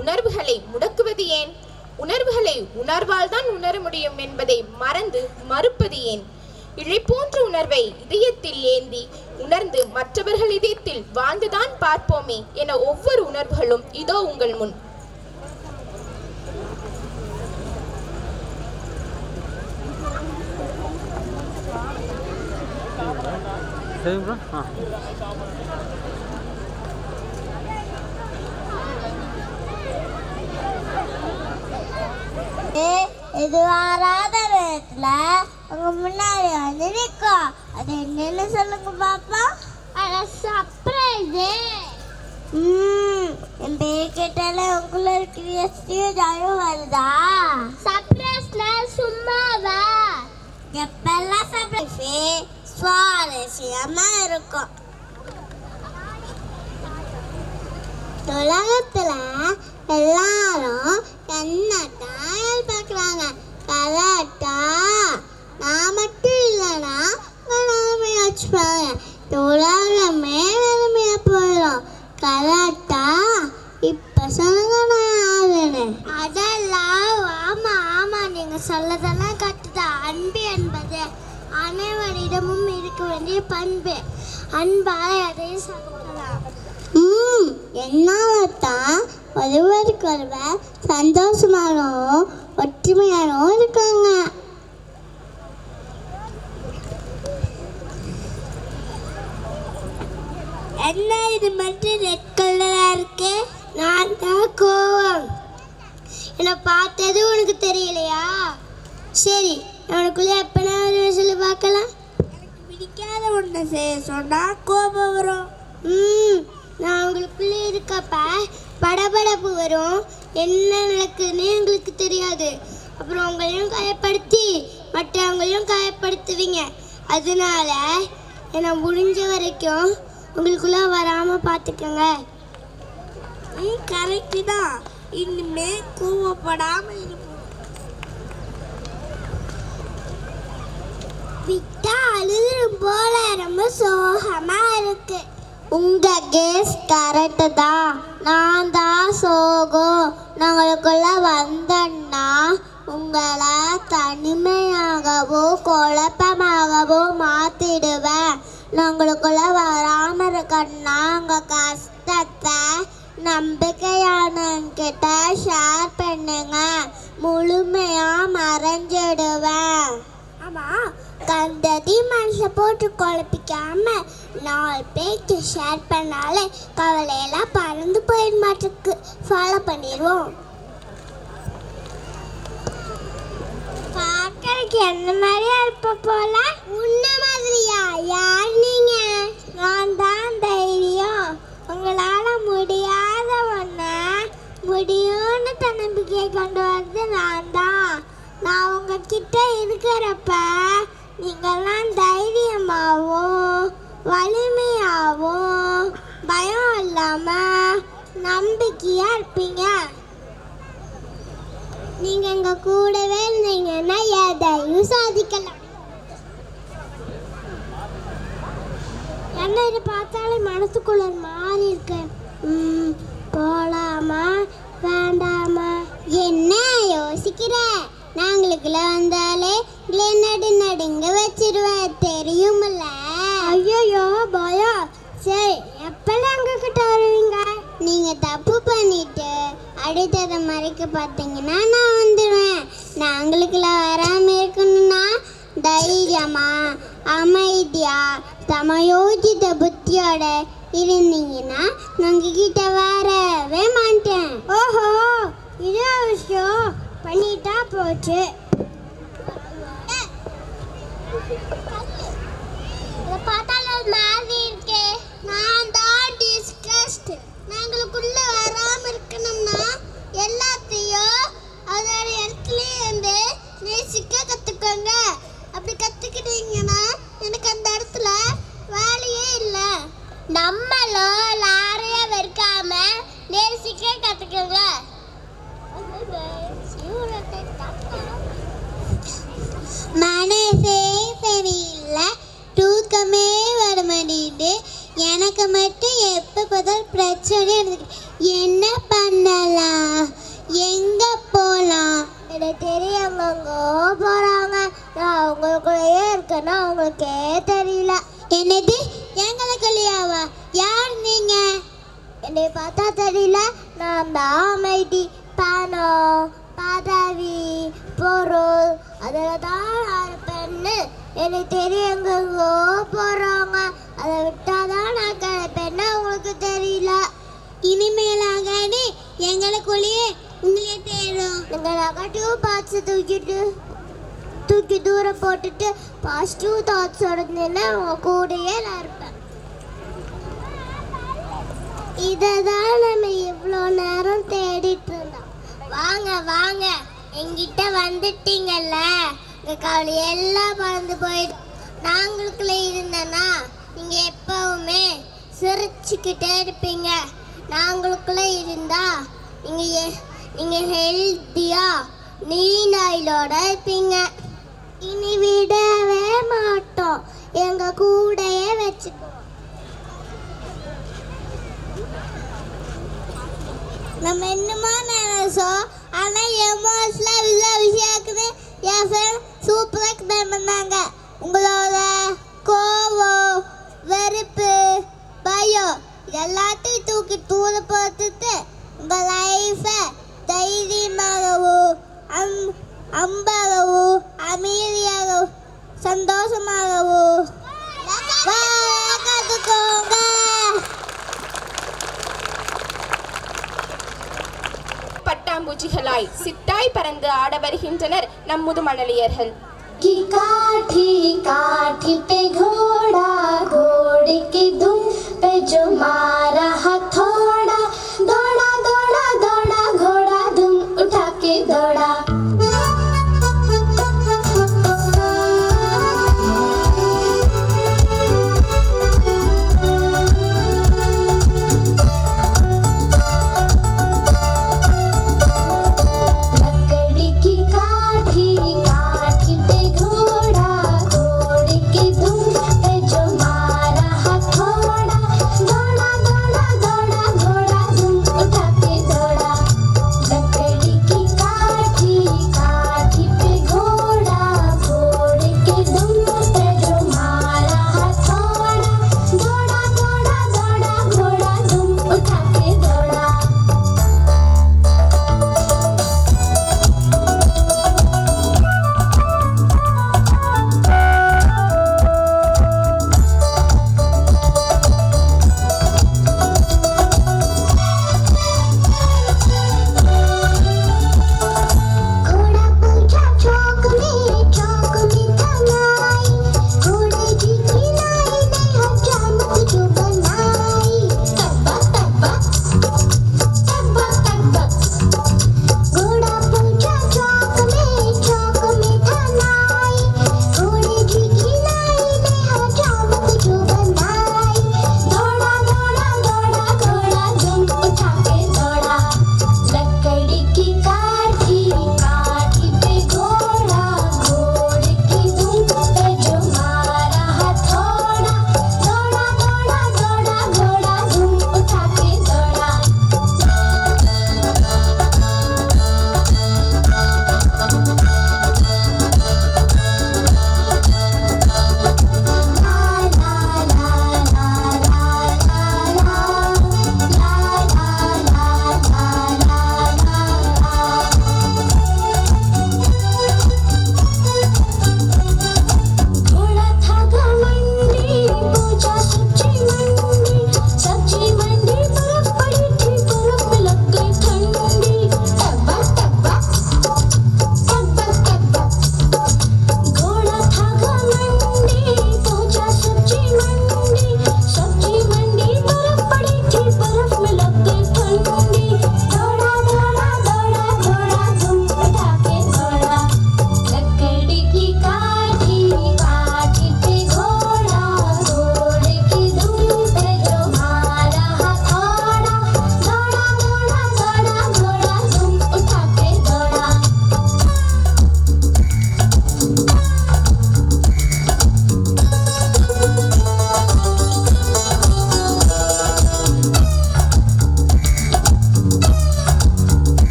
உணர்வுகளை முடக்குவது ஏன்? உணர்வுகளை உணர்வால் தான் உணர முடியும் என்பதை மறந்து மறுப்பது ஏன்? இழை போன்ற உணர்வை இதயத்தில் ஏந்தி உணர்ந்து மற்றவர்கள் இதயத்தில் வாழ்ந்துதான் பார்ப்போமே என ஒவ்வொரு உணர்வுகளும் இதோ உங்கள் முன். இது வராத நேரத்துல உங்க முன்னாடி வந்து நிற்கும். அது என்னன்னு சொல்லுங்க பாப்பா. சர்ப்ரைஸ். என் பேர் கேட்டாலே உங்களுக்கு கியூரியாசிட்டியும் ஜாயும் வருதா? சர்ப்ரைஸ்ல சும்மாவா? எப்பெல்லாம் சர்ப்ரைஸ் சுவாரஸ்யமா இருக்கும். உலகத்துல எல்லாரும் என்னத்தான் பார்க்குறாங்க. கரெக்டா? நான் மட்டும் இல்லைன்னா நிலைமையை வச்சுப்பாங்க. உலகமே நிலைமையா போயிடும். கரெக்டா? இப்ப சொல்லுங்க நான் யாருன்னு. அதெல்லாம் ஆமா ஆமா, நீங்க சொல்லதெல்லாம் கட்டுதான். அன்பு என்பது அனைவரிடமும் இருக்க வேண்டிய பண்பு. அன்பால எதையும் சாப்பிடலாம். என்னால்தான் ஒருவருக்கொருவர் சந்தோஷமாகவும் ஒற்றுமையாகவும் இருக்காங்க. என்ன இது மட்டும் ரெட் கலரா இருக்கு? நான் தான் கோவம். என்னை பார்த்தது உனக்கு தெரியலையா? சரி, உனக்குள்ள எப்பனா ஒரு சொல்லி பார்க்கலாம். எனக்கு பிடிக்காத ஒன்றை செய்ய சொன்னா கோபம் வரும். நான் உங்களுக்குள்ள இருக்கப்ப படபடப்பு வரும். என்ன நடக்குதுன்னு எங்களுக்கு தெரியாது. அப்புறம் உங்களையும் காயப்படுத்தி மற்றவங்களையும் காயப்படுத்துவீங்க. அதனால என்னை முடிஞ்ச வரைக்கும் உங்களுக்குள்ள வராமல் பார்த்துக்கோங்க. கரெக்டு தான். இனிமே கோவப்படாமல் இருப்போம். விட்டா அழுதும் போல ரொம்ப சோகமா இருக்கு. உங்க கேஸ் கரெக்டு தான். நான் தான் சோகம். நாங்களுக்குள்ள வந்தேன்னா உங்களை தனிமையாகவோ குழப்பமாகவோ மாத்திடுவேன். நாங்களுக்குள்ள வராம இருக்கன்னா உங்க கஷ்டத்தை நம்பிக்கையானங்கிட்ட ஷேர் பண்ணுங்க. முழுமையா மறைஞ்சிடுவேன். ஆமா, கண்டதி மனசை போட்டு குழப்பிக்காம 4 பேருக்கு ஷேர் பண்ணாலே கவலையெல்லாம் பறந்து போயிட மாட்டுக்கு. ஃபாலோ பண்ணிடுவோம். பார்க்கறதுக்கு என்ன மாதிரியா இருப்ப போல? உன்ன மாதிரியா? யார் நீங்க? நான் தான் தைரியம். உங்களால முடியாத ஒன்ன முடியும்னு தன்னம்பிக்கையை கொண்டு வந்து நான் தான். நான் உங்ககிட்ட இருக்கிறப்ப நீங்கள்லாம் தைரியமாகவும் வலிமையாகவும் பயம் இல்லாம நம்பிக்கையா இருப்பீங்க. நீங்க எங்க கூடவே இருந்தீங்கன்னா எதையும் சாதிக்கலாம். என்ன இதை பார்த்தாலே மனசுக்குள்ள மாறி இருக்கு. போலாமா வேண்டாமா? என்ன யோசிக்கிற? நாங்களுக்குள்ள வந்தாலே நடுங்க வச்சிருவேன், தெரியுமில்ல? ஐயோ பயம். சரி, எப்பெல்லாம் எங்க கிட்ட வருவீங்க? நீங்க தப்பு பண்ணிட்டு அடுத்ததை மறைக்க பார்த்தீங்கன்னா நான் வந்துடுவேன். நாங்களுக்குள்ள வராம இருக்கணும்னா தைரியமா அமைதியா சமயோஜித புத்தியோட இருந்தீங்கன்னா நாங்க கிட்ட வரவே மாட்டேன். ஓஹோ, இதே விஷயம் பண்ணிட்டா போச்சு. பார்த்தால மாதிரி இருக்கே. நான் தான் டிஸ்கஸ்ட். நாங்களுக்குள்ள வராம இருக்கணும்னா எல்லாத்தையும் அதோட இடத்துலயே வந்து நேசிக்க கத்துக்கோங்க. அப்படி கத்துக்கிட்டீங்கன்னா எனக்கு அந்த இடத்துல வேலையே இல்லை. நம்மளும் லாரையா வெறுக்காம நேசிக்க கத்துக்கோங்க. மனசே சரியில்லை இருக்கேன்னா அவங்களுக்கே தெரியல. என்னது எங்களுக்கு இல்லையாவா? யார் நீங்க? என்னை பார்த்தா தெரியல. நான் தான் அமைதி, பணம், பதவி, பொருள் அதில் தான் இருப்பேன்னு எனக்கு தெரியும். எங்கெங்கோ போகிறாங்க, அதை விட்டாதான் நான் கிடைப்பேன்னு அவங்களுக்கு தெரியல. இனிமேலாக எங்களுக்குள்ளேயே உங்களே தேடும். நீங்கள் நெகட்டிவ் பார்ட்ஸை தூக்கி தூரம் போட்டுட்டு பாசிட்டிவ் தாட்ஸோட இருந்தேன்னா அவங்க கூடயே நான் இருப்பேன். இதை தான் நம்ம இவ்வளோ நேரம் தேடிட்டு இருந்தோம். வாங்க வாங்க, எங்கிட்ட வந்துட்டீங்கல்ல, உங்கள் கவலை எல்லாம் மறந்து போயிடும். நாங்களுக்குள்ளே இருந்தேன்னா நீங்கள் எப்பவுமே சிரிச்சுக்கிட்டே இருப்பீங்க. நாங்களுக்குள்ளே இருந்தா நீங்கள் ஹெல்த்தியாக நீண்டாயிலோட இருப்பீங்க. இனி விடவே மாட்டோம், எங்கள் கூடயே வச்சுக்குவோம். நம்ம என்னமோ நினைச்சோம், ஆனால் எமோஷனலாக விஷயம் இருக்குது. என் ஃப்ரெண்ட் சூப்பராக எக்ஸ்பிளைன் பண்ணாங்க. உங்களோட கோவம், வெறுப்பு, பயம் எல்லாத்தையும் தூக்கி தூர போட்டுட்டு உங்கள் லைஃப்பை தைரியமாகவும் அம்பாகவும் அமைதியாகவும் சந்தோஷமாகவும் கற்றுக்கோங்க. பட்டாம்பூச்சிகளாய் சிட்டாய் பறந்து ஆட வருகின்றனர் நம் முதுமணலியர்கள். की काठी काठी पे घोड़ा, घोड़े की धुन पे जो मारा हथौड़ा, दौड़ा दौड़ा दौड़ा घोड़ा धुन उठा के दौड़ा.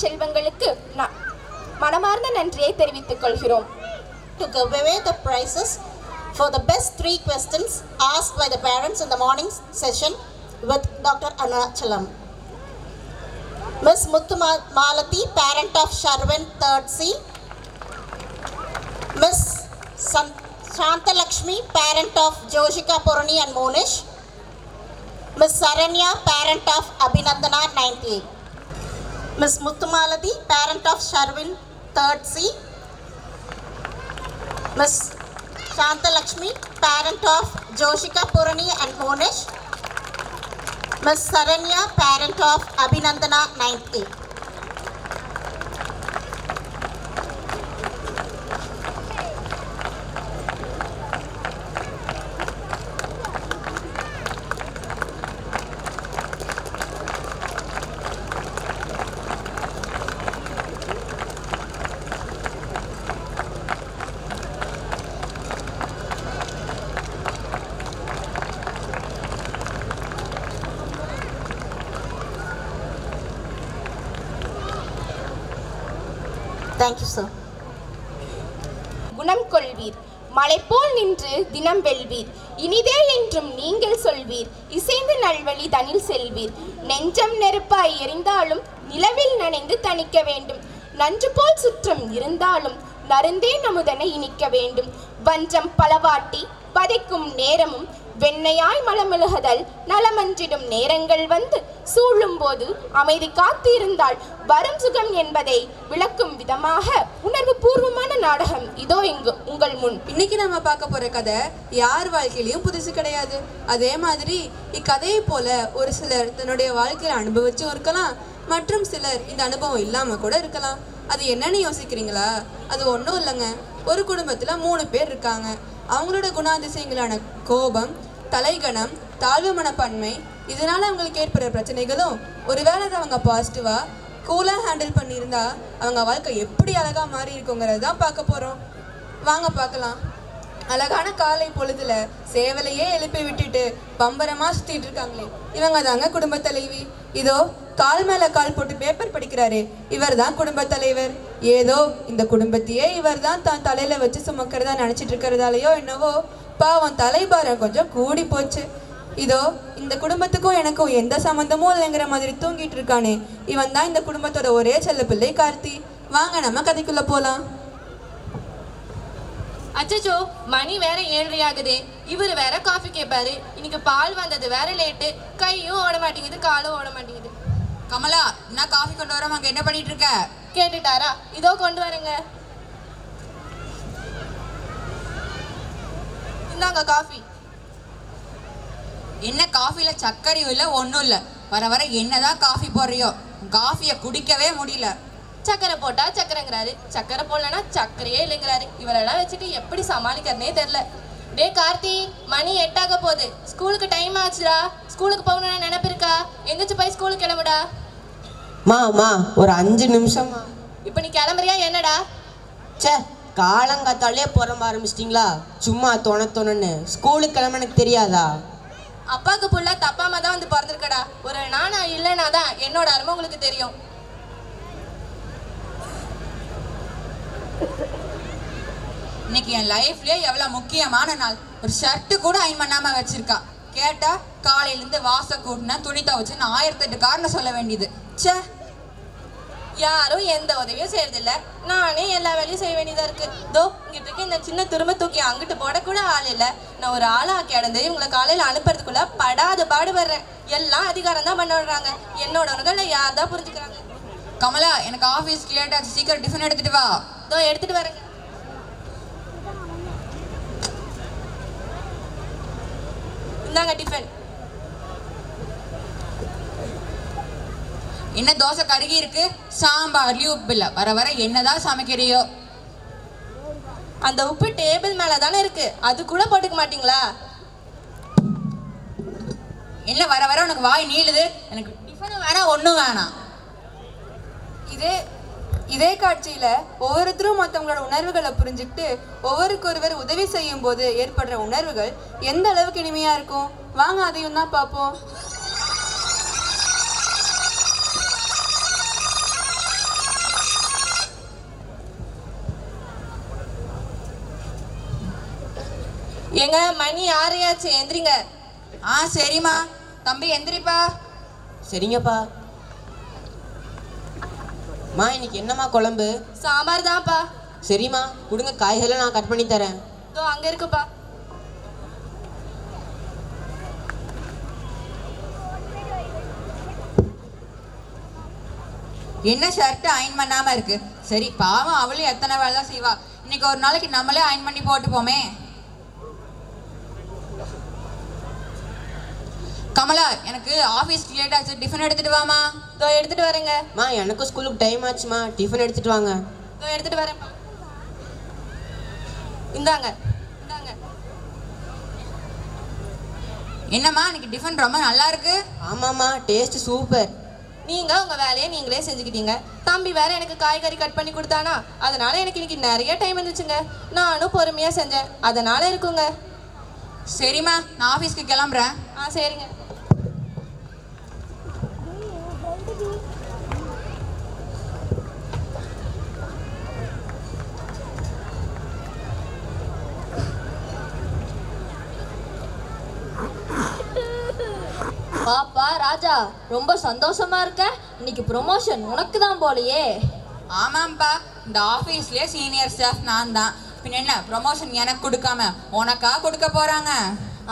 செல்வங்களுக்கு மனமார்ந்த நன்றியை தெரிவித்துக் கொள்கிறோம். To give away the prizes for the best 3 questions asked by the parents in the morning session with Dr. Arunachalam. Miss Muthumalati, parent of Sharvin 3rd C. Miss Shantalakshmi, parent of Joshika Purani and Monish. Miss Saranya, parent of Abhinandana 9th A. Miss Muthumalati, parent of Sharvin 3rd C. Miss Shantalakshmi, parent of Joshika Purani and Monish. Miss Saranya, parent of Abhinandana 9th A. Thank you, sir. குணம் கொள்வீர், மலை போல் நின்று தினம் வெல்வீர், இனிதே என்றும் நீங்கள் சொல்வீர், இசைந்து நல்வழி தனில் செல்வீர், நெஞ்சம் நெருப்பாய் எரிந்தாலும் நிலவில் நனைந்து தணிக்க வேண்டும், நன்று போல் சுற்றம் இருந்தாலும் நருந்தே நமுதனை இனிக்க வேண்டும், வஞ்சம் பலவாட்டி பதைக்கும் நேரமும் வெண்ணையாய் மலமிழுகுதல் நலமன்றிடும் நேரங்கள் வந்து சூழும் போது அமைதி காத்து இருந்தால் வரும் சுகம் என்பதை விளக்கும் விதமாக உணர்வு பூர்வமான நாடகம் இதோ இங்கு உங்கள் முன். இன்னைக்கு நம்ம பார்க்க போற கதை யார் வாழ்க்கையிலையும் புதுசு கிடையாது. அதே மாதிரி இக்கதையை போல ஒரு சிலர் தன்னுடைய வாழ்க்கையில அனுபவிச்சும் இருக்கலாம், மற்றும் சிலர் இந்த அனுபவம் இல்லாம கூட இருக்கலாம். அது என்னன்னு யோசிக்கிறீங்களா? அது ஒன்றும் இல்லைங்க. ஒரு குடும்பத்துல 3 பேர் இருக்காங்க. அவங்களோட குணாதிசயங்களான கோபம், தலைகணம், தாழ்வு மனப்பான்மை, இதனால அவங்களுக்கு ஏற்படுற பிரச்சனைகளும் ஒருவேளை அதை அவங்க பாசிட்டிவா கூலா ஹேண்டில் பண்ணியிருந்தா அவங்க வாழ்க்கை எப்படி அழகா மாறி இருக்குங்கிறது தான் பார்க்க போறோம். வாங்க பார்க்கலாம். அழகான காலை பொழுதுல சேவலையே எழுப்பி விட்டுட்டு பம்பரமா சுத்திட்டு இருக்காங்களே, இவங்க தாங்க குடும்ப தலைவி. இதோ கால் மேல கால் போட்டு பேப்பர் படிக்கிறாரு, இவர் தான் குடும்ப தலைவர். ஏதோ இந்த குடும்பத்தையே இவர் தான் தான் தலையில வச்சு சுமக்கிறதா நினைச்சிட்டு இருக்கிறதாலயோ என்னவோ பாவம் தலைபாரம் கொஞ்சம் கூடி போச்சு. இதோ இந்த குடும்பத்துக்கும் எனக்கும் எந்த சம்மந்தமும் இல்லைங்கிற மாதிரி தூங்கிட்டு இருக்கானே, இவன் தான் இந்த குடும்பத்தோட ஒரே செல்ல பிள்ளை கார்த்தி. வாங்க நம்ம கதைக்குள்ள போலாம். அச்சச்சோ, மணி வேற 7:30 ஆகுதே. இவர் வேற காஃபி கேட்பாரு. இன்னைக்கு பால் வந்தது வேற லேட்டு. கையும் ஓட மாட்டேங்குது, காலும் ஓட மாட்டேங்குது. கமலா, என்ன காஃபி கொண்டு வர அங்க என்ன பண்ணிட்டு இருக்க? கேட்டுட்டாரா? இதோ கொண்டு வரேங்க. இந்தாங்க காஃபி. என்ன காஃபில சர்க்கரையும் இல்லை, ஒன்றும் இல்லை. வர வர என்னதான் காஃபி போடுறியோ, காஃபியை குடிக்கவே முடியல. சக்கரை போட்டா சக்கரைங்கிறாரு, சக்கரை போடலன்னா சக்கரையே இல்லைங்கிறாரு. இவரெல்லாம் வச்சுட்டு எப்படி சமாளிக்கிறனே தெரியல. டே கார்த்தி, மணி 8 ஆக போகுது. ஸ்கூலுக்கு டைம் ஆச்சுடா. ஸ்கூலுக்கு போகணும்னு நினைப்பு இருக்கா? எந்திரிச்சு போய் ஸ்கூலுக்கு கிளம்புடா. மா ஒரு 5 நிமிஷமா. இப்போ நீ கிளம்புறியா என்னடா? சே, காலங்காத்தாலே புறம்ப ஆரம்பிச்சிட்டிங்களா? சும்மா தோணன்னு ஸ்கூலுக்கு கிளம்ப எனக்கு தெரியாதா? அப்பாவுக்கு புள்ள தப்பாம தான் வந்து பிறந்திருக்கடா. ஒரு நானா இல்லைனா தான் என்னோட அருமை உங்களுக்கு தெரியும். இன்னைக்கு என் லைஃப்லயே எவ்வளவு முக்கியமான நாள். ஒரு ஷர்ட்டு கூட அயன் பண்ணாம வச்சிருக்கா. கேட்டா காலையிலேருந்து வாச கூட்டினா துணி துவச்சுன்னு 1008 காரணம் சொல்ல வேண்டியது. சே, யாரும் எந்த உதவியும் செய்யறதில்ல. நானே எல்லா வேலையும் செய்ய வேண்டியதா இருக்கு. தோ இங்கிட்டு இருக்க இந்த சின்ன துரும்ப தூக்கி அங்கிட்டு போடக்கூட ஆள் இல்லை. நான் ஒரு ஆளா கிடந்து இவங்களை காலையில் அனுப்புறதுக்குள்ள படாத பாடுபடுறேன். எல்லாம் அதிகாரம் தான் பண்ண விடுறாங்க. என்னோட உணர்வுகளை யார் தான் புரிஞ்சுக்கிறாங்க? கமலா, எனக்கு ஆஃபீஸ்க்கு லேட் ஆச்சு, சீக்கிரம் டிஃபன் எடுத்துட்டு வா. தோ எடுத்துட்டு வரேங்க. இந்தாங்க டிஃபன். என்ன தோசை கருகி இருக்கு, சாம்பார்லயும் உப்பு இல்லை. வர வர என்னதான் சமைக்கிறியோ? அந்த உப்பு டேபிள் மேல தானே இருக்கு, அது கூட போட்டுக்க மாட்டீங்களா? என்ன வர வர உனக்கு வாய் நீளுது? எனக்கு டிஃபனும் வேணாம், ஒன்றும் வேணாம். இதே காட்சியில ஒவ்வொருத்தரும் மற்றவங்களோட உணர்வுகளை புரிஞ்சுக்கிட்டு ஒவ்வொருக்கொருவர் உதவி செய்யும் போது ஏற்படுற உணர்வுகள் எந்த அளவுக்கு இனிமையா இருக்கும். வாங்க அதையும் தான் பார்ப்போம். எங்க மணி 6 எந்திரிங்க. ஆ சரிம்மா. தம்பி எந்திரிப்பா. சரிங்கப்பா. மா இன்னைக்கு என்னம்மா குழம்பு? சாம்பார் தான்ப்பா. சரிம்மா கொடுங்க, காய்கறிலாம் நான் கட் பண்ணி தரேன். இதோ அங்க இருக்குப்பா. என்ன ஷர்ட் அயன் பண்ணாம இருக்கு? சரி பாவம், அவளும் எத்தனை வேலை தான் செய்வா. இன்னைக்கு ஒரு நாளைக்கு நம்மளே அயன் பண்ணி போட்டுப்போமே. கமலா, எனக்கு ஆஃபீஸ்க்கு லேட் ஆச்சு, டிஃபன் எடுத்துட்டு வாமா. இதோ எடுத்துட்டு வரேங்க. மா எனக்கும் ஸ்கூலுக்கு டைம் ஆச்சுமா, டிஃபன் எடுத்துட்டு வாங்க. இதோ எடுத்துட்டு வரேன்ப்பா. இந்தாங்க இந்தாங்க. என்னம்மா இன்னைக்கு டிஃபன் ரொம்ப நல்லா இருக்கு. ஆமாம்மா, டேஸ்ட் சூப்பர். நீங்க உங்க வேலையை நீங்களே செஞ்சுக்கிட்டீங்க. தம்பி வேற எனக்கு காய்கறி கட் பண்ணி கொடுத்தானா, அதனால எனக்கு இன்னைக்கு நிறைய டைம் இருந்துச்சுங்க. நானும் பொறுமையா செஞ்சேன், அதனால இருக்குங்க. சரிம்மா, நான் ஆஃபீஸ்க்கு கிளம்புறேன். ஆ சரிங்க. பாப்பா ராஜா, ரொம்ப சந்தோஷமா இருக்க. இன்னைக்கு ப்ரொமோஷன் உனக்கு தான் போலையே. ஆமாம்ப்பா, இந்த ஆஃபீஸ்லேயே சீனியர் ஸ்டாஃப் நான் தான். பின்ன என்ன, ப்ரொமோஷன் எனக்கு கொடுக்காம உனக்கா கொடுக்க போறாங்க?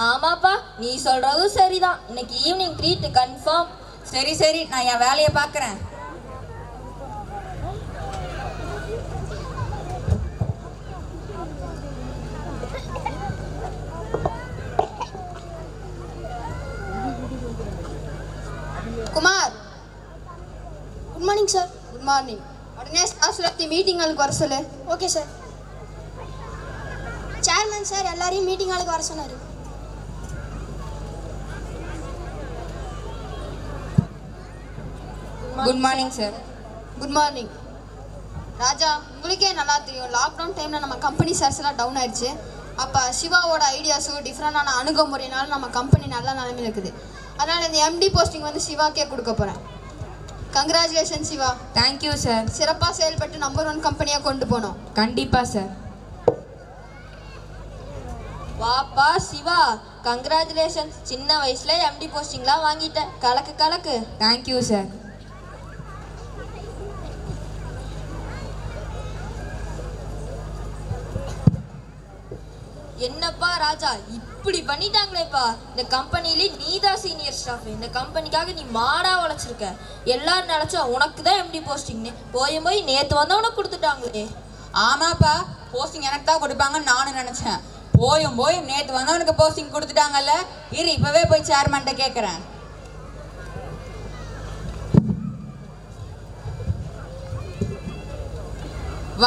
ஆமாப்பா, நீ சொல்றதும் சரிதான். இன்னைக்கு ஈவினிங் ட்ரீட் கன்ஃபார்ம். சரி சரி, நான் என் வேலையை பார்க்குறேன். Kumar, good morning sir. Good morning. உடனே ஸ்டாஃப்ஸ் மீட்டிங் ஹாலுக்கு வர சொல்லு. Okay sir. சேர்மன் சார் எல்லாரையும் மீட்டிங் ஹாலுக்கு வர சொன்னார். Good morning sir. Good morning. Raja, உங்களுக்கே நல்லா தெரியும், லாக்டவுன் டைமில் நம்ம கம்பெனி ஷேர்ஸ் எல்லாம் டவுன் ஆயிடுச்சு. அப்போ சிவாவோட ஐடியாஸும் டிஃப்ரெண்டான அணுகுமுறையினால நம்ம கம்பெனி நல்ல நிலைமையில் இருக்குது. அதனால் இந்த எம்டி போஸ்டிங் வந்து சிவாக்கே கொடுக்க போகிறேன். கங்க்ராச்சுலேஷன் சிவா. Thank you sir. சிறப்பாக செயல்பட்டு நம்பர் 1 கம்பெனியாக கொண்டு போனோம். கண்டிப்பாக சார். பாப்பா சிவா, கங்க்ராச்சுலேஷன்ஸ். சின்ன வயசுல எம்டி போஸ்டிங்லாம் வாங்கிட்டேன். கலக்கு கலக்கு. Thank you sir. என்னப்பா ராஜா, இப்படி பண்ணிட்டாங்களேப்பா. இந்த கம்பெனிலே நீதான் சீனியர் ஸ்டாஃப். இந்த கம்பெனிக்காக நீ மாடா உழைச்சிருக்க. எல்லாரும் நினைச்சா உனக்கு தான் எம்டி போஸ்டிங்னு. போய் நேற்று வந்தவனுக்கு கொடுத்துட்டாங்களே. ஆமாப்பா, போஸ்டிங் எனக்கு தான் கொடுப்பாங்கன்னு நானும் நினச்சேன். போயும் நேற்று வந்தவனுக்கு போஸ்டிங் கொடுத்துட்டாங்கல்ல. இரு, இப்போவே போய் சேர்மன்ட்ட கேட்குறேன்.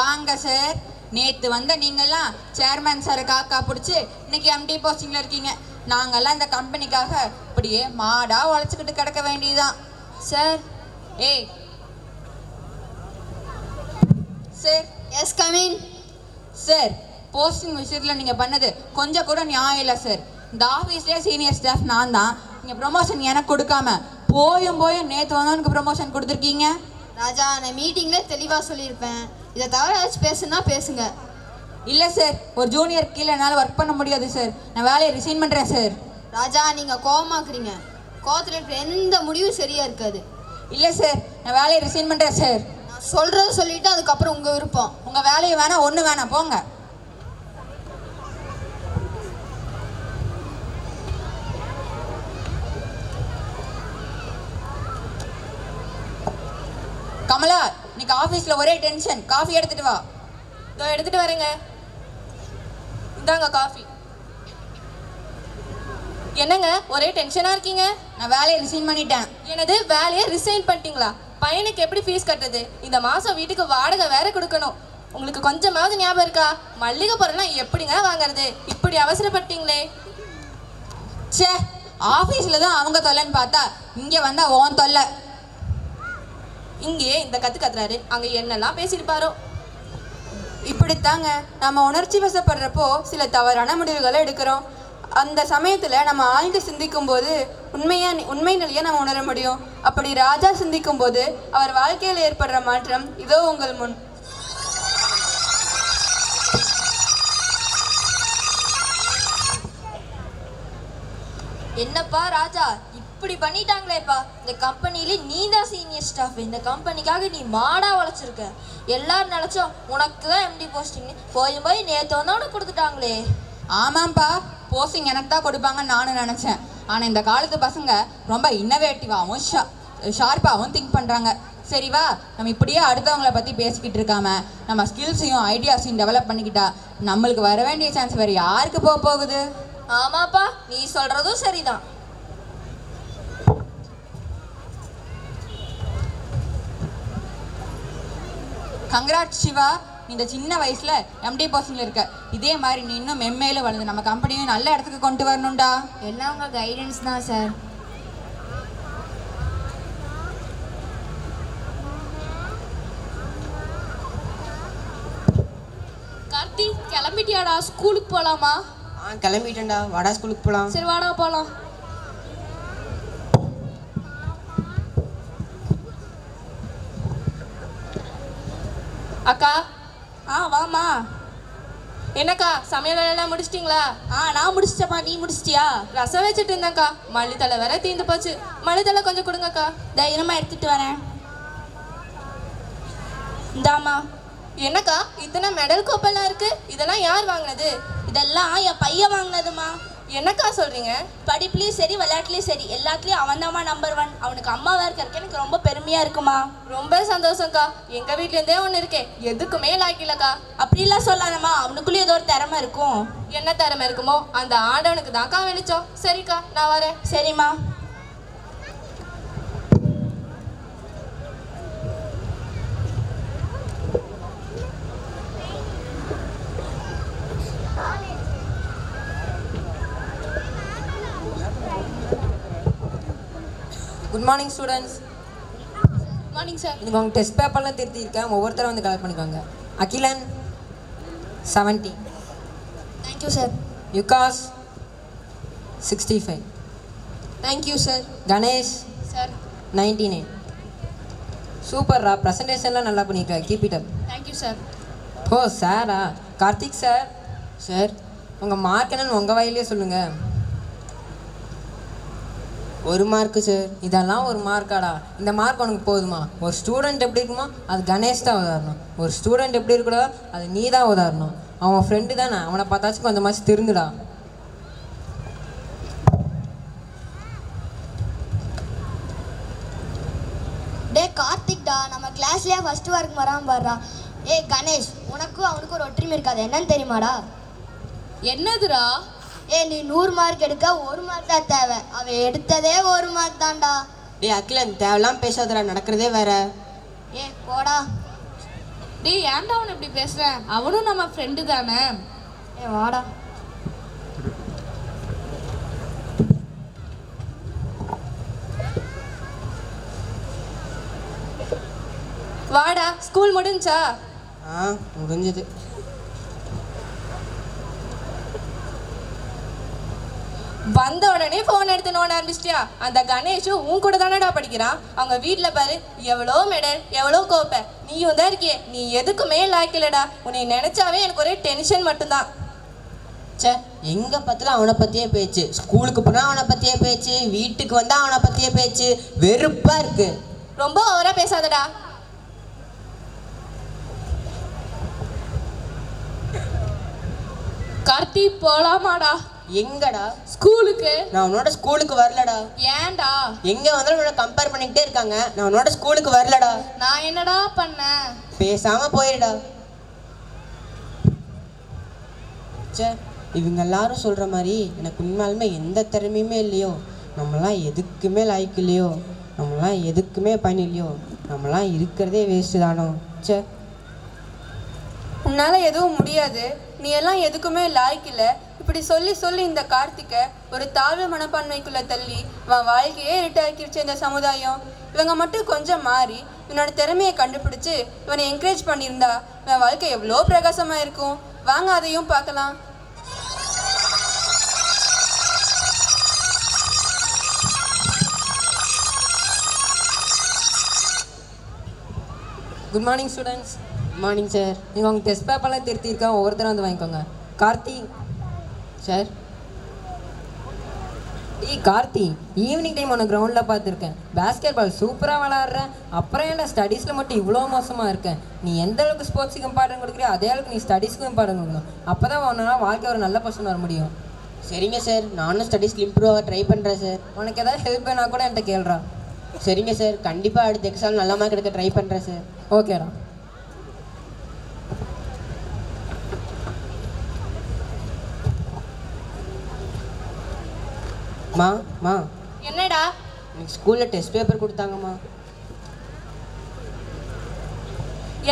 வாங்க சார். நேற்று வந்த நீங்கள்லாம் சேர்மன் சாரை காக்கா பிடிச்சி இன்னைக்கு எம்டி போஸ்டிங்கில் இருக்கீங்க. நாங்கள்லாம் இந்த கம்பெனிக்காக இப்படியே மாடாக உழைச்சிக்கிட்டு கிடக்க வேண்டியதுதான். சார். ஏய் sir. Yes, come in. Sir, posting விஷயத்தில் நீங்கள் பண்ணது கொஞ்சம் கூட நியாயம் இல்லை சார். இந்த ஆஃபீஸ்லேயே சீனியர் ஸ்டாஃப் நான் தான். நீங்கள் ப்ரொமோஷன் எனக்கு கொடுக்காம போயும் நேற்று வந்தவனுக்கு ப்ரொமோஷன் கொடுத்துருக்கீங்க. ராஜா, நான் மீட்டிங்கில் தெளிவாக சொல்லியிருப்பேன். இதை தவிர ஏதாச்சும் பேசுனா பேசுங்க. இல்லை சார், ஒரு ஜூனியர் கீழே என்னால் ஒர்க் பண்ண முடியாது சார். நான் வேலையை ரிசைன் பண்ணுறேன் சார். ராஜா, நீங்கள் கோவமாக்குறீங்க. கோவத்தில் இருக்கிற எந்த முடிவும் சரியாக இருக்காது. இல்லை சார், நான் வேலையை ரிசைன் பண்ணுறேன் சார். நான் சொல்கிறத சொல்லிவிட்டு அதுக்கப்புறம் உங்கள் விருப்பம். உங்கள் வேலையை வேணாம், ஒன்று வேணாம், போங்க. கமலா, இன்னைக்கு ஆஃபீஸில் ஒரே டென்ஷன். காஃபி எடுத்துட்டு வா. இதோ எடுத்துட்டு வரேங்க. இந்தாங்க காஃபி. என்னங்க ஒரே டென்ஷனா இருக்கீங்க? நான் வேலையை ரிசைன் பண்ணிட்டேன். எனது வேலையை ரிசைன் பண்ணிட்டீங்களா? பையனுக்கு எப்படி ஃபீஸ் கட்டுறது? இந்த மாதம் வீட்டுக்கு வாடகை வேற கொடுக்கணும். உங்களுக்கு கொஞ்சமாவது ஞாபகம் இருக்கா? மல்லிகை பொருள்லாம் எப்படிங்க வாங்குறது? இப்படி அவசரப்பட்டீங்களே. சே, ஆஃபீஸில் தான் அவங்க தொல்லைன்னு பார்த்தா இங்கே வந்தால் ஓன் தொல்லை. இங்கேயே இந்த கத்துறாரு, அங்கே என்னெல்லாம் பேசியிருப்பாரோ. இப்படித்தாங்க நம்ம உணர்ச்சி வசப்படுறப்போ சில தவறான முடிவுகளை எடுக்கிறோம். அந்த சமயத்தில் நம்ம ஆழ்ந்து சிந்திக்கும் போது உண்மை நிலையை நம்ம உணர முடியும். அப்படி ராஜா சிந்திக்கும் போது அவர் வாழ்க்கையில் ஏற்படுற மாற்றம் இதோ உங்கள் முன். என்னப்பா ராஜா இப்படி பண்ணிட்டாங்களேப்பா, இந்த கம்பெனிலே நீ தான் சீனியர் ஸ்டாஃப், இந்த கம்பெனிக்காக நீ மாடா உழைச்சிருக்க. எல்லாரும் நினச்சோம் உனக்கு தான் எம்டி போஸ்டிங்னு, போய் நேற்று வந்தவனு கொடுத்துட்டாங்களே. ஆமாம்ப்பா, போஸ்டிங் எனக்கு தான் கொடுப்பாங்கன்னு நானும் நினச்சேன். ஆனால் இந்த காலத்து பசங்க ரொம்ப இன்னோவேட்டிவாகவும் ஷார்ப்பாகவும் திங்க் பண்ணுறாங்க. சரி வா, நம்ம இப்படியே அடுத்தவங்கள பற்றி பேசிக்கிட்டு இருக்காம நம்ம ஸ்கில்ஸையும் ஐடியாஸையும் டெவலப் பண்ணிக்கிட்டா நம்மளுக்கு வர வேண்டிய சான்ஸ் வேறு யாருக்கு போகுது? ஆமாப்பா, நீ சொல்றதும் சரிதான். கங்க்ராட் சிவா, இந்த சின்ன வயசுல எம்டி போஸ்டிங்ல இருக்க. இதே மாதிரி நீ இன்னும் மென்மேலும் வளர்ந்து நம்ம கம்பெனியும் நல்ல இடத்துக்கு கொண்டு வரணும்டா. எல்லாம் உங்க கைடன்ஸ் தான் சார். கார்த்தி, கிளம்பிட்டியாடா? ஸ்கூலுக்கு போலாமா? கிளம்பிட்டேன்டா, வாடா ஸ்கூலுக்கு போகலாம். சரி வாடா போலாம். அக்கா. வாமா. என்னக்கா, சமையல் வேலையெல்லாம் முடிச்சிட்டிங்களா? நான் முடிச்சிட்டப்பா, நீ முடிச்சிட்டியா? ரசம் வச்சுட்டு இருந்தேன்க்கா, மல்லித்தலை வேற தீந்து போச்சு. மல்லித்தலை கொஞ்சம் கொடுங்கக்கா. தைரியமா எடுத்துட்டு வரேன். இந்தாமா. என்னக்கா, இத்தனை மெடல் கோப்பெல்லாம் இருக்கு, இதெல்லாம் யார் வாங்கினது? இதெல்லாம் என் பையன் வாங்கினதுமா. என்னக்கா சொல்றீங்க? படிப்புலயும் சரி விளையாட்டுலயும் சரி எல்லாத்துலயும் அவன் தான்மா நம்பர் 1. அவனுக்கு அம்மாவா இருக்க எனக்கு ரொம்ப பெருமையா இருக்குமா. ரொம்ப சந்தோஷம்க்கா. எங்க வீட்ல இருந்தே ஒண்ணு இருக்கே, எதுக்குமே லாய்க்கலக்கா. அப்படிலாம் சொல்லாதம்மா, அவனுக்குள்ளேயும் ஏதோ ஒரு திறமை இருக்கும். என்ன திறமை இருக்குமோ அந்த ஆண்டவனுக்கு தான்க்கா வெளிச்சம். சரிக்கா, நான் வரேன். சரிம்மா. Good morning students. Morning sir. இன்னைக்கு உங்கள் டெஸ்ட் பேப்பர்லாம் திருத்தியிருக்கேன், ஒவ்வொருத்தரும் வந்து கலெக்ட் பண்ணிக்கோங்க. Akilan 70, thank you sir. Yugas 65, thank you sir. Ganesh sir. 99. சூப்பர்ரா, ப்ரெசன்டேஷன்லாம் நல்லா பண்ணியிருக்க, keep it up. Thank you sir. ஓ சாரா, கார்த்திக் சார். சார், உங்கள் மார்க் என்னன்னு உங்கள் வாயிலே சொல்லுங்கள். 1 மார்க்கு சார். இதெல்லாம் 1 மார்க்காடா? இந்த மார்க் உனக்கு போதுமா? ஒரு ஸ்டூடெண்ட் எப்படி இருக்குமோ அது கணேஷ் தான் உதாரணம். ஒரு ஸ்டூடெண்ட் எப்படி இருக்கக்கூடாதோ அது நீ தான் உதாரணம். அவன் ஃப்ரெண்டு தானே, அவனை பார்த்தாச்சும் கொஞ்சமாச்சும் திருந்துடா. டே கார்த்திக்டா, நம்ம கிளாஸ்லயே ஃபர்ஸ்ட் மார்க் வராமல் பாடுறான். ஏய் கணேஷ், உனக்கும் அவனுக்கும் ஒரு ஒற்றுமை இருக்காது, என்னன்னு தெரியுமாடா? என்னதுடா? நீ 100 மார்க் எடுக்க 1 மார்க் தான் தேவை, அவன் எடுத்ததே 1 மார்க் தான்டா. டேய் அகிலன், தேவையெல்லாம் பேசாதடா, நடக்கிறதே வேற. போடா. டேய் ஏன்டா அவன் இப்படி பேசுறேன்? அவனும் நம்ம ஃப்ரெண்டு தானே. வாடா. வாடா, ஸ்கூல் முடிஞ்சா? முடிஞ்சது. வந்த உடனே ஃபோன் எடுத்து நோண்ட ஆரம்பிச்சிட்டியா? அந்த கணேஷும் உன் கூட தானடா படிக்கிறான். அவங்க வீட்டில் பாரு, எவ்வளோ மெடல், எவ்வளோ கோப்பை. நீயும் தான் இருக்கியே, நீ எதுக்குமே லாய்க்கலடா. உன்னை நினைச்சாவே எனக்கு ஒரே டென்ஷன் மட்டும்தான். சே, எங்கே பார்த்தாலும் அவனை பற்றியே பேச்சு. ஸ்கூலுக்கு போனால் அவனை பற்றியே பேச்சு, வீட்டுக்கு வந்தால் அவனை பற்றியே பேச்சு. வெறுப்பாக இருக்கு. ரொம்ப ஓவரா பேசாதடா. கார்த்தி, போலாமாடா? எங்கடா? ஸ்கூலுக்கு. நான் உன்னோட ஸ்கூலுக்கு வரலடா. ஏன்டா? எங்க வந்தாலும் உன்னோட கம்பேர் பண்ணிக்கிட்டே இருக்காங்க. நான் உன்னோட ஸ்கூலுக்கு வரலடா. நான் என்னடா பண்ணேன்? பேசாம போயிடுடா. சே, இவங்க எல்லாரும் சொல்ற மாதிரி எனக்கு உண்மையாலுமே எந்த திறமையுமே இல்லையோ, நம்மளாம் எதுக்குமே லாய்க்கு இல்லையோ, நம்மளாம் எதுக்குமே பண்ணிலையோ, நம்மளாம் இருக்கிறதே வேஸ்ட்டு தானோ. சே, உன்னால் எதுவும் முடியாது, நீ எல்லாம் எதுக்குமே லாய்க்கில்லை இப்படி சொல்லி சொல்லி இந்த கார்த்திகை ஒரு தாழ்வு மனப்பான்மைக்குள்ளே தள்ளி அவன் வாழ்க்கையே இருட்டாக்கிடுச்சு இந்த சமுதாயம். இவங்க மட்டும் கொஞ்சம் மாறி இவனோட திறமையை கண்டுபிடிச்சு இவனை என்கரேஜ் பண்ணியிருந்தா இவன் வாழ்க்கை எவ்வளோ பிரகாசமாக இருக்கும். வாங்க அதையும் பார்க்கலாம். Good morning students. Good morning sir. நீங்கள் உங்கள் டெஸ்ட் பேப்பர்லாம் திருத்தியிருக்கேன், ஒவ்வொருத்தரும் வந்து வாங்கிக்கோங்க. Karthik sir. Karthi, evening time உன்னை கிரவுண்டில் பார்த்துருக்கேன். பேஸ்கெட் பால் சூப்பராக விளாட்ற. அப்புறம் என்ன ஸ்டடீஸில் மட்டும் இவ்வளோ மோசமாக இருக்கேன்? நீ எந்த அளவுக்கு ஸ்போர்ட்ஸுக்கு இம்பார்ட்டன் கொடுக்குறியோ அதே அளவுக்கு நீ ஸ்டடீஸ்க்கும் இம்பார்ட்டன் கொடுக்கணும். அப்போ தான் உன்னால் வாழ்க்கை ஒரு நல்ல பர்சன் வர முடியும். சரிங்க சார், நானும் ஸ்டடீஸ்க்கு இம்ப்ரூவ் ஆக ட்ரை பண்ணுறேன் சார். உனக்கு ஏதாவது ஹெல்ப் வேணா கூட என்கிட்ட கேள்றா. சரிங்க சார், கண்டிப்பாக அடுத்த எக்ஸாம் நல்ல மார்க் எடுக்க ட்ரை பண்ணுறேன் சார். ஓகேடா. மா என்னடா? இன்னைக்கு ஸ்கூலில் டெஸ்ட் பேப்பர் கொடுத்தாங்கம்மா.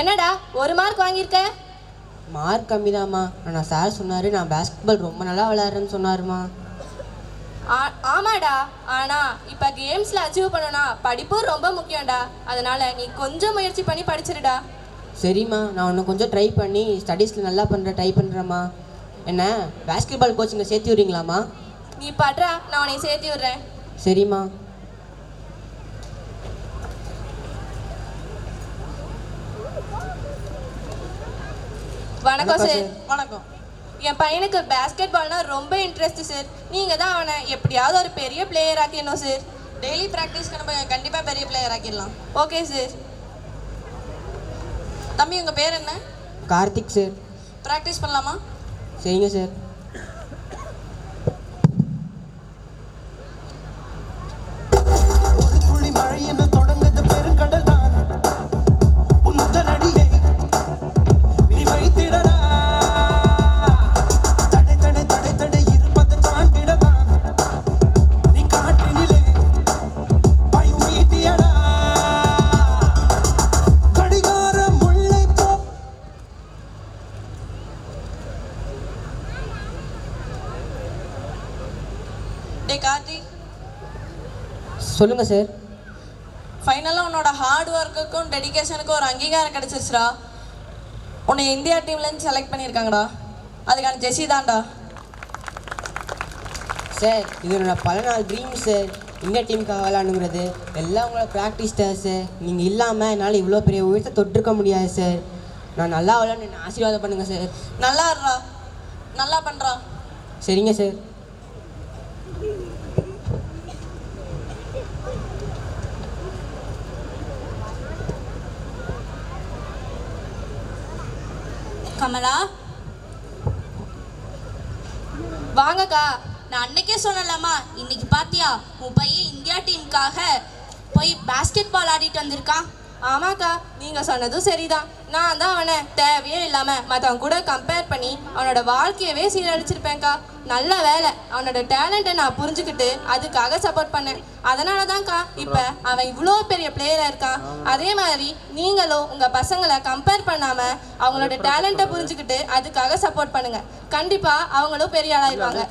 என்னடா 1 மார்க் வாங்கியிருக்க? மார்க் கம்மிதாம்மா. ஆனால் சார் சொன்னார் நான் பேஸ்கெட் பால் ரொம்ப நல்லா விளையாடுறேன்னு சொன்னாருமா. ஆமாடா, ஆனால் இப்போ கேம்ஸில் அச்சீவ் பண்ணனா படிப்பும் ரொம்ப முக்கியம்டா. அதனால் நீ கொஞ்சம் முயற்சி பண்ணி படிச்சிருடா. சரிம்மா, நான் இன்னும் கொஞ்சம் ட்ரை பண்ணி ஸ்டடீஸில் நல்லா ட்ரை பண்ணுறேம்மா. என்ன பேஸ்கெட் பால் கோச்சிங்கை சேர்த்து விடுறீங்களாம்மா? நீ படுறா, நான் உன்னை சேர்த்து விடுறேன். சரிம்மா. வணக்கம் சார். வணக்கம். என் பையனுக்கு பேஸ்கெட் பால்னா ரொம்ப இன்ட்ரெஸ்ட் சார். நீங்கள் தான் அவனை எப்படியாவது ஒரு பெரிய பிளேயர் ஆக்கிடணும் சார். டெய்லி ப்ராக்டிஸ்க்கு நம்ம கண்டிப்பாக பெரிய பிளேயர் ஆக்கிடலாம். Okay sir. தம்பி, உங்கள் பேர் என்ன? கார்த்திக் சார். ப்ராக்டிஸ் பண்ணலாமா? சரிங்க சார். கார்த்திக், சொல்லுங்கள் சார். ஃபைனலாக உன்னோட ஹார்ட் ஒர்க்குக்கும் டெடிகேஷனுக்கும் ஒரு அங்கீகாரம் கிடச்சிருச்சுடா. உன்னை இந்தியா டீம்லேருந்து செலக்ட் பண்ணியிருக்காங்கடா. அதுக்கான ஜெர்சி தான்டா. சார், இது என்னோட பல நாள் ட்ரீம் சார். இந்தியா டீமுக்காக விளையாடுங்கிறது எல்லாம் உங்களோட ப்ராக்டிஸ் தான் சார். நீங்கள் இல்லாமல் என்னால் இவ்வளோ பெரிய உயரத்தை தொட்டிருக்க முடியாது சார். நான் நல்லா விளையாண்டு என்ன ஆசீர்வாதம் பண்ணுங்கள் சார். நல்லா இருடா, நல்லா பண்ணுறா. சரிங்க சார். கமலா, வாங்கக்கா. நான் அன்னைக்கே சொன்னலாமா, இன்னைக்கு பாத்தியா உன் பையன் இந்தியா டீமுக்காக போய் பாஸ்கெட் பால் ஆடிட்டு வந்திருக்கான். ஆமாக்கா, நீங்கள் சொன்னதும் சரிதான். நான் தான் அவனை தேவையே இல்லாமல் மற்றவன் கூட கம்பேர் பண்ணி அவனோட வாழ்க்கையவே சீரழிச்சிருப்பேன்க்கா. நல்ல வேலை, அவனோட டேலண்ட்டை நான் புரிஞ்சுக்கிட்டு அதுக்காக சப்போர்ட் பண்ணேன். அதனால தான்க்கா இப்போ அவன் இவ்வளோ பெரிய பிளேயராக இருக்கான். அதே மாதிரி நீங்களும் உங்கள் பசங்களை கம்பேர் பண்ணாமல் அவங்களோட டேலண்ட்டை புரிஞ்சுக்கிட்டு அதுக்காக சப்போர்ட் பண்ணுங்கள். கண்டிப்பாக அவங்களும் பெரிய ஆளாயிருவாங்க.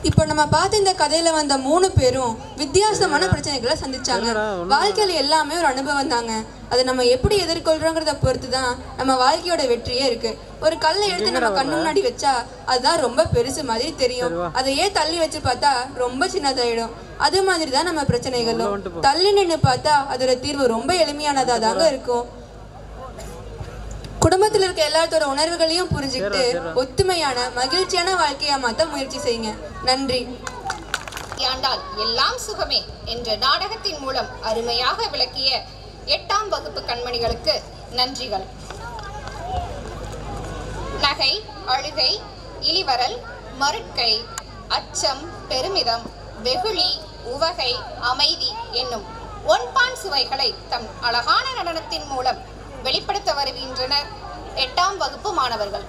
இப்போ நம்ம பார்த்த இந்த கதையில வந்த 3 பேரும் வித்தியாசமான பிரச்சனைகளை சந்திச்சாங்க. வாழ்க்கையில எல்லாமே ஒரு அனுபவம் தாங்க. அதை நம்ம எப்படி எதிர்கொள்றோங்கிறத பொறுத்து தான் நம்ம வாழ்க்கையோட வெற்றியே இருக்கு. ஒரு கல்லை எடுத்து நம்ம கண்ணு முன்னாடி வச்சா அதுதான் ரொம்ப பெருசு மாதிரி தெரியும். அதையே தள்ளி வச்சு பார்த்தா ரொம்ப சின்னதாயிடும். அது மாதிரி தான் நம்ம பிரச்சனைகளும். தள்ளி நின்று பார்த்தா அதோட தீர்வு ரொம்ப எளிமையானதா தாங்க இருக்கும். குடும்பத்தில் இருக்க எல்லாத்தோட உணர்வுகளையும் புரிஞ்சுக்கிட்டு ஒத்துமையான மகிழ்ச்சியான வாழ்க்கையா மாத்த முயற்சி செய்யுங்க. நன்றி. ஆண்டால் எல்லாம் சுகமே என்ற நாடகத்தின் மூலம் அருமையாக விளக்கிய 8ஆம் வகுப்பு கண்மணிகளுக்கு நன்றிகள். நகை, அழுகை, இளிவரல், மறுக்கை, அச்சம், பெருமிதம், வெகுளி, உவகை, அமைதி என்னும் ஒன்பான் சுவைகளை தம் அழகான நடனத்தின் மூலம் வெளிப்படுத்த வருகின்றனர் 8ஆம் வகுப்பு மாணவர்கள்.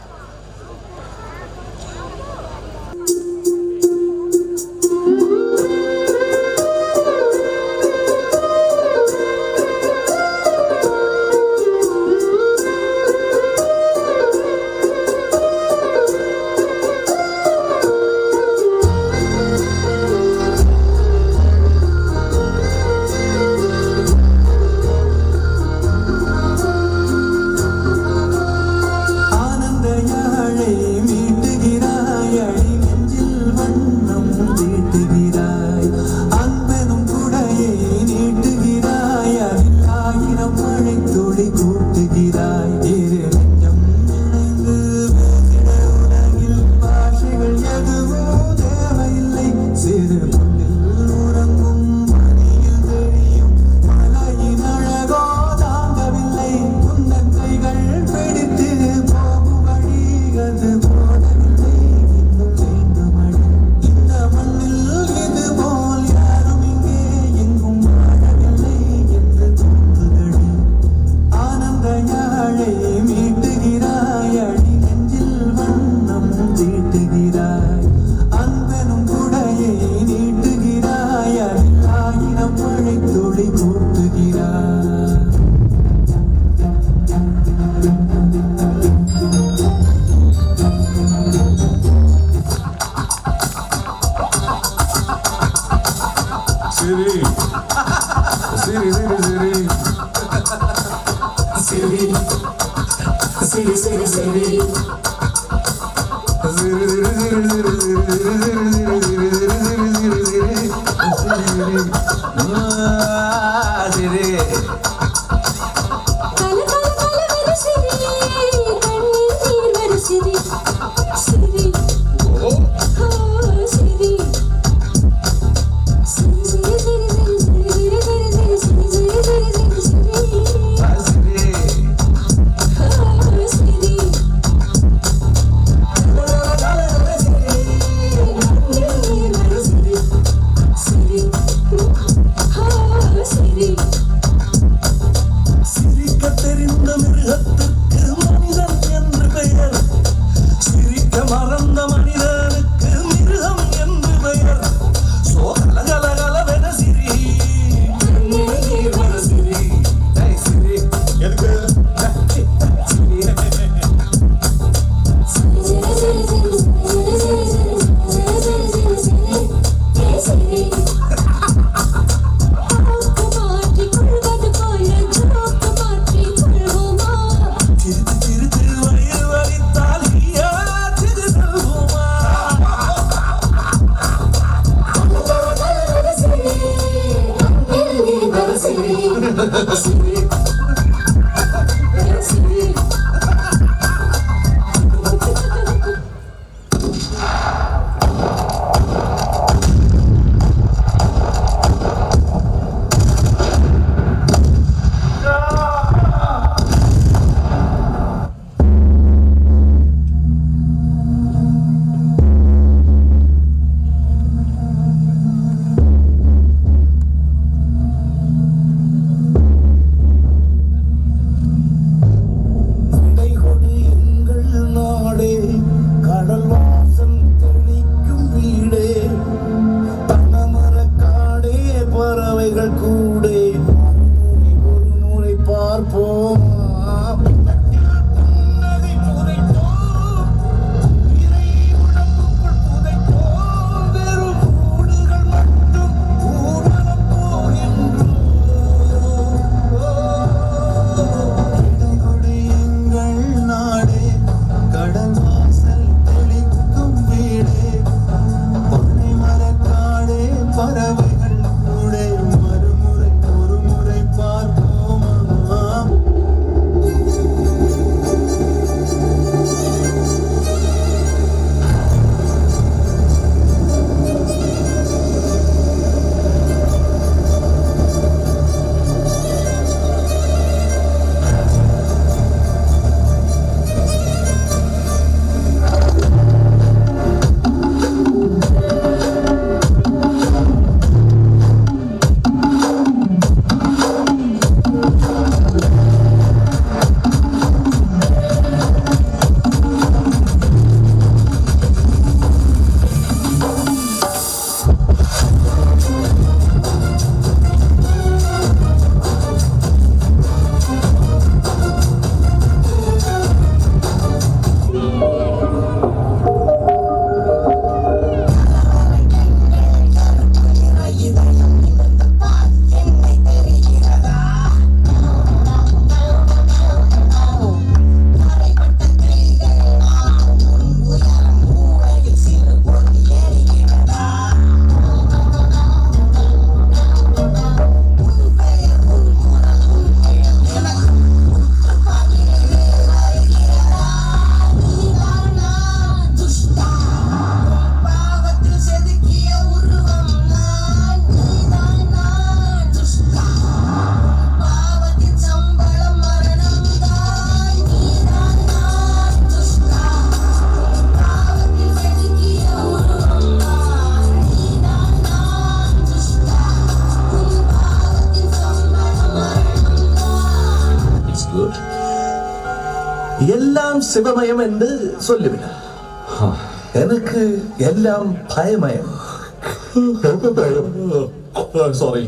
எல்லாம் சிவமயம் என்று சொல்லிவிட எனக்கு எல்லாம் பயமயம். சாரி.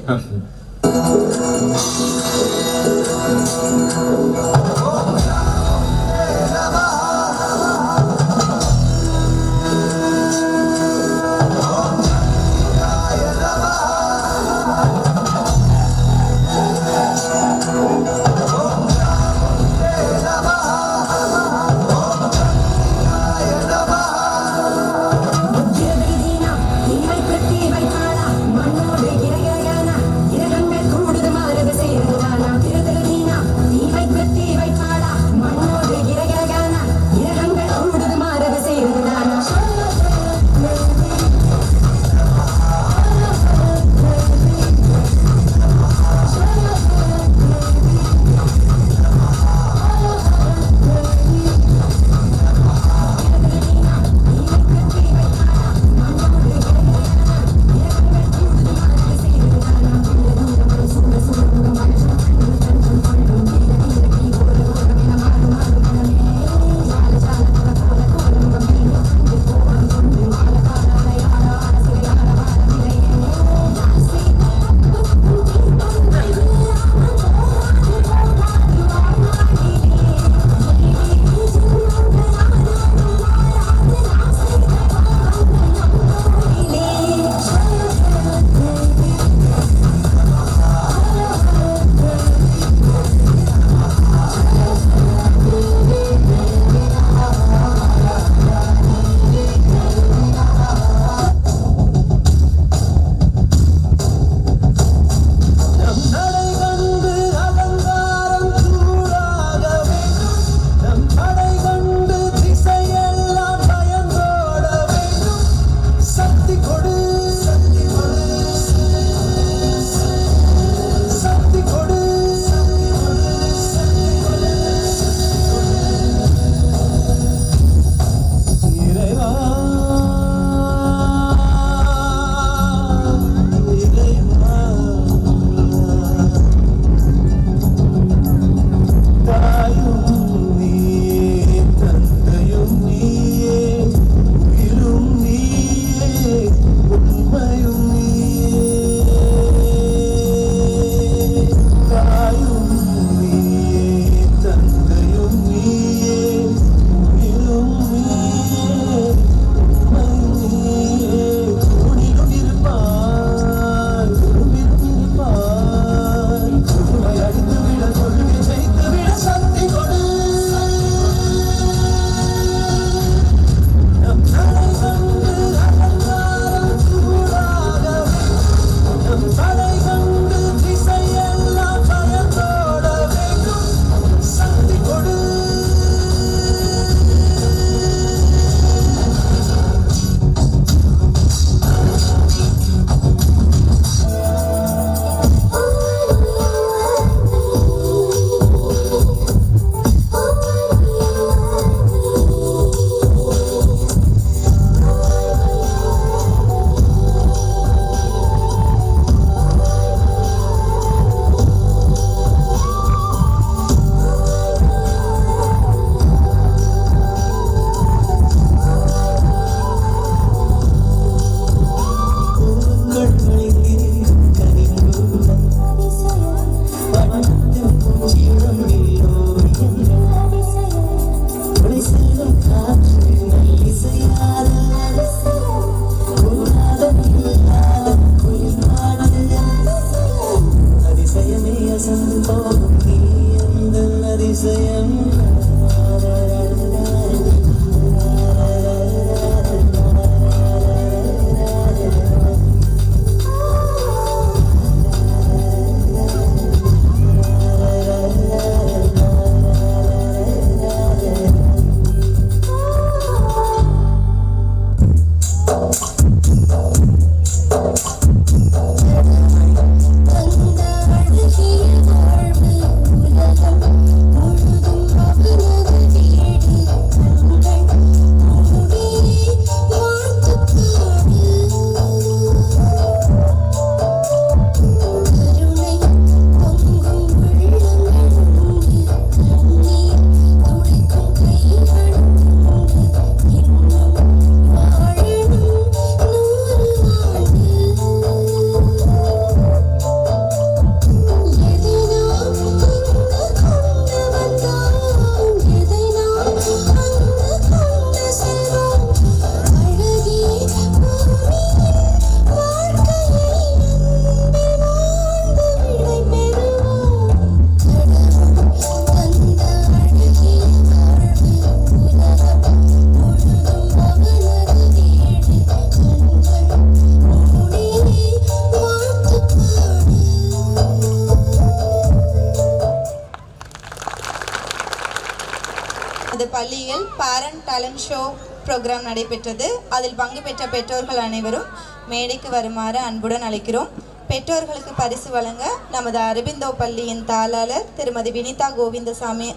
பள்ளியில் பேரண்ட் டேலண்ட் ஷோ ப்ரோக்ராம் நடைபெற்றது. அதில் பங்கு பெற்ற பெற்றோர்கள் அனைவரும் மேடைக்கு வருமாறு அன்புடன் அழைக்கிறோம். பெற்றோர்களுக்கு பரிசு வழங்க நமது அரபிந்தோ பள்ளியின் தாளாளர் திருமதி வினிதா கோவிந்தசாமி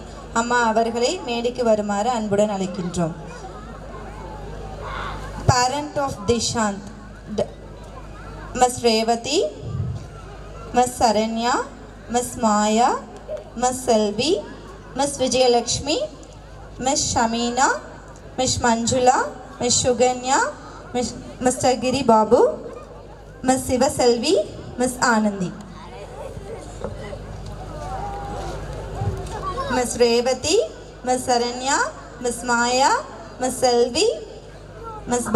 அம்மா அவர்களை மேடைக்கு வருமாறு அன்புடன் அழைக்கின்றோம். Parent of Dishanth miss Revathi, miss Saranya, miss Maya, miss Selvi, miss Vijayalakshmi, miss Shameena, miss Manjula, miss Sukanya, mister Giri Babu, miss Sivaselvi, miss Anandhi. Miss Revathi, miss Saranya, miss Maya, miss Selvi, miss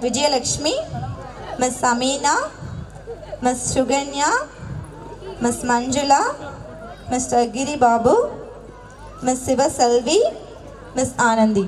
Vijayalakshmi, miss Ameena, miss Sukanya, miss Manjula, mister Giri Babu, miss Sivaselvi, miss Anandhi.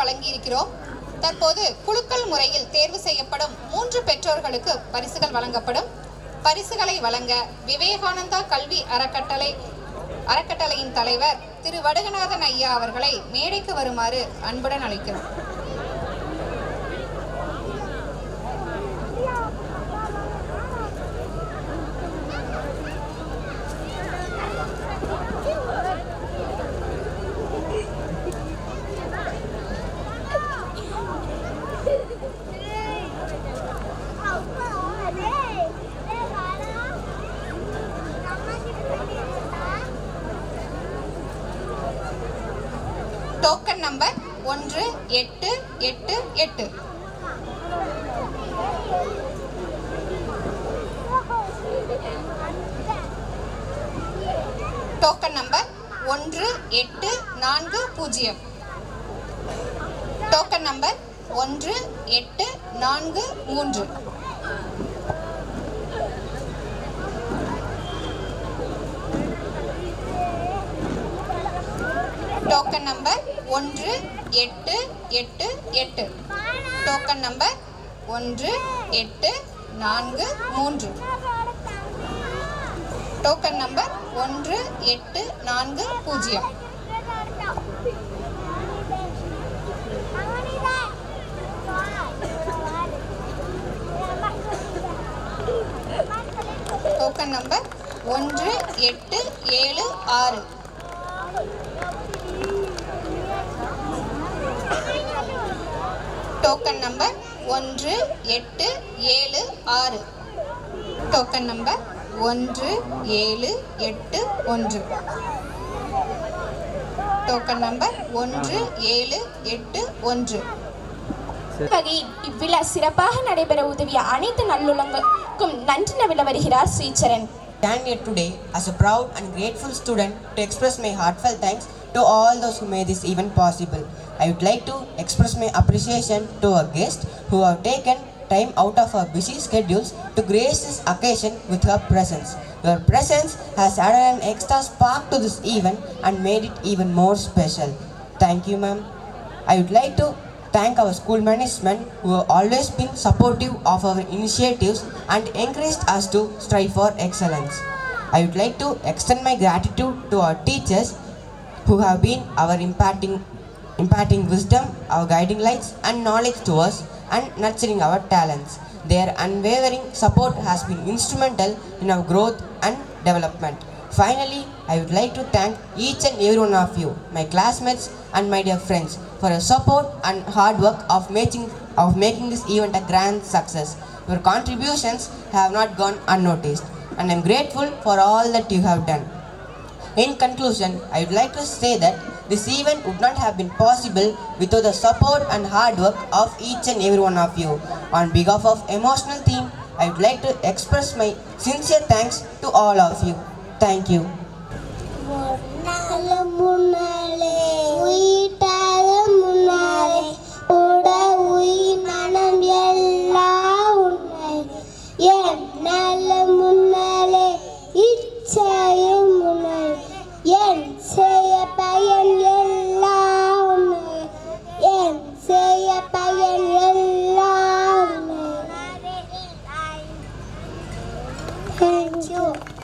வழங்கியிருக்கிறோம். தற்போது குலுக்கல் முறையில் தேர்வு செய்யப்படும் 3 பெற்றோர்களுக்கு பரிசுகள் வழங்கப்படும். பரிசுகளை வழங்க விவேகானந்தா கல்வி அறக்கட்டளையின் தலைவர் திரு வடுகநாதன் ஐயா அவர்களை மேடைக்கு வருமாறு அன்புடன் அழைக்கிறோம். Token number 1888. Token number 1840. Token number 1843. Token number 1888. Token number 1843. Token number 1840. Token number 1876. Token number 1876. Token number 1781. Token number 1781. வகையில் இவ்விழா சிறப்பாக நடைபெற உதவிய அனைத்து நல்லுள்ளங்களுக்கும் நன்றி நவில வருகிறார் Sricharan. Stand here today as a proud and grateful student to express my heartfelt thanks to all those who made this event possible. I would like to express my appreciation to our guests who have taken time out of our busy schedules to grace this occasion with her presence. Your presence has added an extra spark to this event and made it even more special. Thank you, ma'am. I would like to thank our school management who have always been supportive of our initiatives and encouraged us to strive for excellence. I would like to extend my gratitude to our teachers who have been our imparting wisdom, our guiding lights and knowledge to us and nurturing our talents. Their unwavering support has been instrumental in our growth and development. Finally, I would like to thank each and every one of you, my classmates and my dear friends, for your support and hard work of making this event a grand success. Your contributions have not gone unnoticed, and I am grateful for all that you have done. In conclusion, I would like to say that this event would not have been possible without the support and hard work of each and every one of you. On behalf of Emotional Team, I would like to express my sincere thanks to all of you. Thank you. Thank you.